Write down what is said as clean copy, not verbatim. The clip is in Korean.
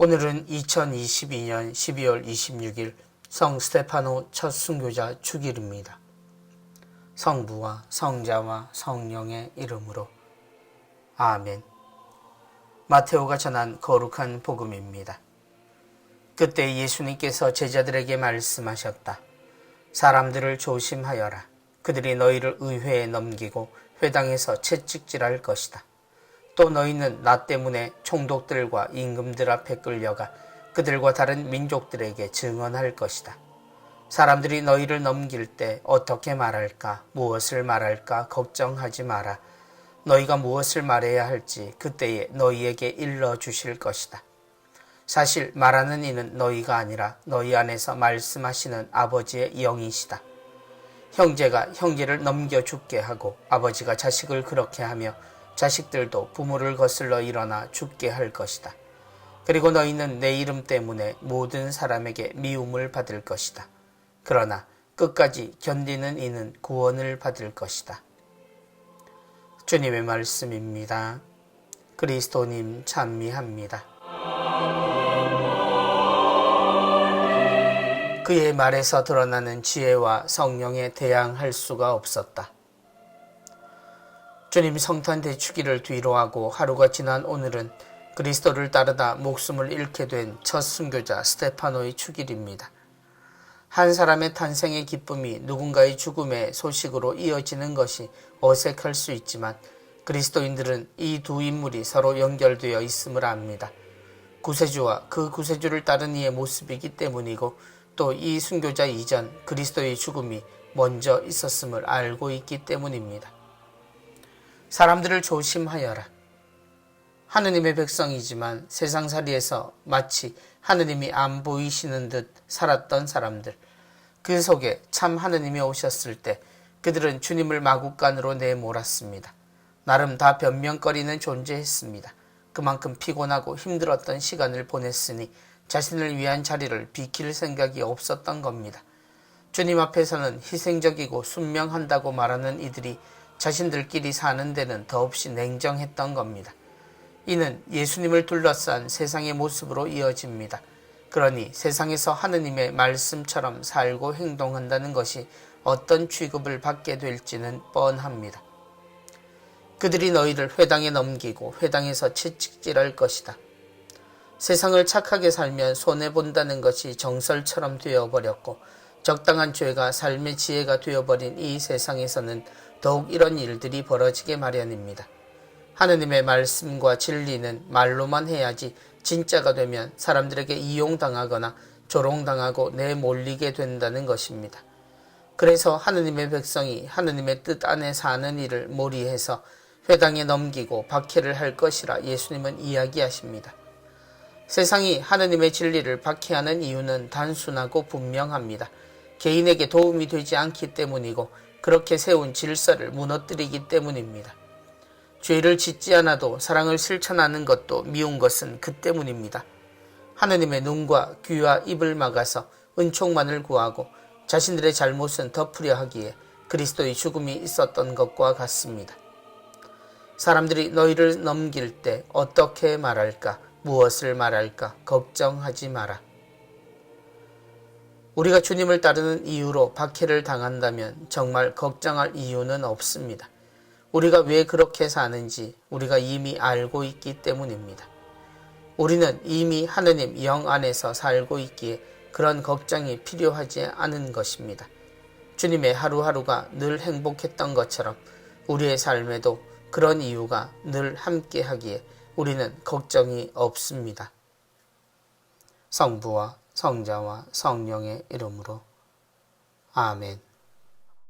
오늘은 2022년 12월 26일 성 스테파노 첫 순교자 축일입니다. 성부와 성자와 성령의 이름으로 아멘. 마테오가 전한 거룩한 복음입니다. 그때 예수님께서 제자들에게 말씀하셨다. 사람들을 조심하여라. 그들이 너희를 의회에 넘기고 회당에서 채찍질할 것이다. 또 너희는 나 때문에 총독들과 임금들 앞에 끌려가 그들과 다른 민족들에게 증언할 것이다. 사람들이 너희를 넘길 때 어떻게 말할까, 무엇을 말할까 걱정하지 마라. 너희가 무엇을 말해야 할지 그때에 너희에게 일러주실 것이다. 사실 말하는 이는 너희가 아니라 너희 안에서 말씀하시는 아버지의 영이시다. 형제가 형제를 넘겨 죽게 하고 아버지가 자식을 그렇게 하며 자식들도 부모를 거슬러 일어나 죽게 할 것이다. 그리고 너희는 내 이름 때문에 모든 사람에게 미움을 받을 것이다. 그러나 끝까지 견디는 이는 구원을 받을 것이다. 주님의 말씀입니다. 그리스도님 찬미합니다. 그의 말에서 드러나는 지혜와 성령에 대항할 수가 없었다. 주님 성탄 대축일을 뒤로하고 하루가 지난 오늘은 그리스도를 따르다 목숨을 잃게 된 첫 순교자 스테파노의 축일입니다. 한 사람의 탄생의 기쁨이 누군가의 죽음의 소식으로 이어지는 것이 어색할 수 있지만 그리스도인들은 이 두 인물이 서로 연결되어 있음을 압니다. 구세주와 그 구세주를 따른 이의 모습이기 때문이고 또 이 순교자 이전 그리스도의 죽음이 먼저 있었음을 알고 있기 때문입니다. 사람들을 조심하여라. 하느님의 백성이지만 세상살이에서 마치 하느님이 안 보이시는 듯 살았던 사람들, 그 속에 참 하느님이 오셨을 때 그들은 주님을 마구간으로 내몰았습니다. 나름 다 변명거리는 존재했습니다. 그만큼 피곤하고 힘들었던 시간을 보냈으니 자신을 위한 자리를 비킬 생각이 없었던 겁니다. 주님 앞에서는 희생적이고 순명한다고 말하는 이들이 자신들끼리 사는 데는 더없이 냉정했던 겁니다. 이는 예수님을 둘러싼 세상의 모습으로 이어집니다. 그러니 세상에서 하느님의 말씀처럼 살고 행동한다는 것이 어떤 취급을 받게 될지는 뻔합니다. 그들이 너희를 회당에 넘기고 회당에서 채찍질할 것이다. 세상을 착하게 살면 손해본다는 것이 정설처럼 되어버렸고 적당한 죄가 삶의 지혜가 되어버린 이 세상에서는 더욱 이런 일들이 벌어지게 마련입니다. 하느님의 말씀과 진리는 말로만 해야지 진짜가 되면 사람들에게 이용당하거나 조롱당하고 내몰리게 된다는 것입니다. 그래서 하느님의 백성이 하느님의 뜻 안에 사는 일을 몰이해서 회당에 넘기고 박해를 할 것이라 예수님은 이야기하십니다. 세상이 하느님의 진리를 박해하는 이유는 단순하고 분명합니다. 개인에게 도움이 되지 않기 때문이고 그렇게 세운 질서를 무너뜨리기 때문입니다. 죄를 짓지 않아도 사랑을 실천하는 것도 미운 것은 그 때문입니다. 하느님의 눈과 귀와 입을 막아서 은총만을 구하고 자신들의 잘못은 덮으려 하기에 그리스도의 죽음이 있었던 것과 같습니다. 사람들이 너희를 넘길 때 어떻게 말할까, 무엇을 말할까 걱정하지 마라. 우리가 주님을 따르는 이유로 박해를 당한다면 정말 걱정할 이유는 없습니다. 우리가 왜 그렇게 사는지 우리가 이미 알고 있기 때문입니다. 우리는 이미 하느님 영 안에서 살고 있기에 그런 걱정이 필요하지 않은 것입니다. 주님의 하루하루가 늘 행복했던 것처럼 우리의 삶에도 그런 이유가 늘 함께하기에 우리는 걱정이 없습니다. 성부와 성자와 성령의 이름으로 아멘.